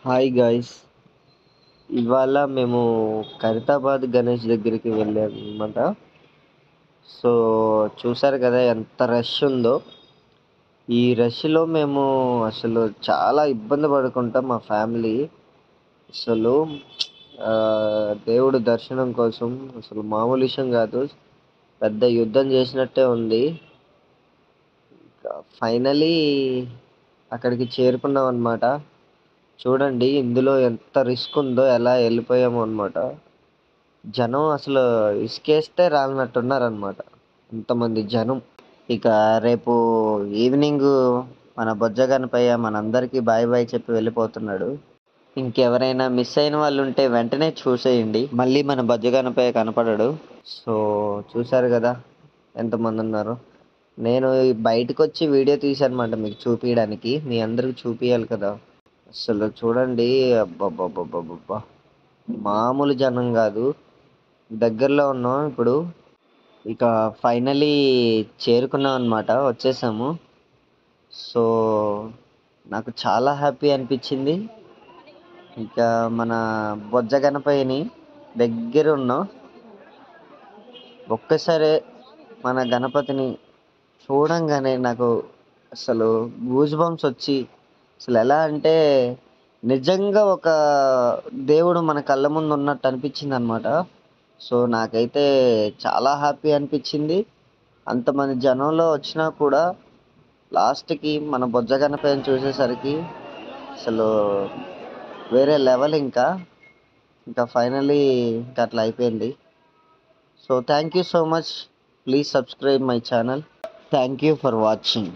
Hi guys. ఇవాళ మేము ఖైరతాబాద్ గణేష్ దగ్గరికి వెళ్ళామన్నమాట. సో చూసారు కదా ఎంత రష్ ఉందో. ఈ రష్లో మేము అసలు చాలా ఇబ్బంది పడుకుంటాం మా ఫ్యామిలీ. అసలు ఆ, దేవుడు దర్శనం కోసం అసలు మామూలు విషయం కాదు, పెద్ద యుద్ధం చేసినట్టే ఉంది. ఫైనలీ అక్కడికి చేరుకున్నాం అన్నమాట. చూడండి ఇందులో ఎంత రిస్క్ ఉందో, ఎలా వెళ్ళిపోయాము అన్నమాట. జనం అసలు ఇసుకేస్తే రాలినట్టున్నారనమాట, అంతమంది జనం. ఇక రేపు ఈవినింగ్ మన బొజ్జగనపయ్య మనందరికీ బాయ్ బాయ్ చెప్పి వెళ్ళిపోతున్నాడు. ఇంకెవరైనా మిస్ అయిన వాళ్ళు ఉంటే వెంటనే చూసేయండి, మళ్ళీ మన బొజ్జగనపయ్య కనపడడు. సో చూశారు కదా ఎంతమంది ఉన్నారు. నేను బయటకు వచ్చి వీడియో తీశానమాట మీకు చూపించడానికి, మీ అందరికి చూపించాలి కదా. అసలు చూడండి, అబ్బబ్బబ్బబ్బబ్బా, మామూలు జనం కాదు. దగ్గరలో ఉన్నాం ఇప్పుడు. ఇక ఫైనలీ చేరుకున్నాం అనమాట, వచ్చేసాము. సో నాకు చాలా హ్యాపీ అనిపించింది. ఇక మన బొజ్జ గణపయ్యని దగ్గర ఉన్నాం. ఒక్కసారే మన గణపతిని చూడంగానే నాకు అసలు గూజ్ బంప్స్ వచ్చి, అసలు ఎలా అంటే నిజంగా ఒక దేవుడు మన కళ్ళ ముందు ఉన్నట్టు అనిపించింది అనమాట. సో నాకైతే చాలా హ్యాపీ అనిపించింది. అంతమంది జనంలో వచ్చినా కూడా లాస్ట్కి మన బొజ్జ గణపయ్యని చూసేసరికి అసలు వేరే లెవెల్. ఇంకా ఇంకా ఫైనలీ ఇంకా అట్లా అయిపోయింది. So thank you so much. Please subscribe my channel. Thank you for watching.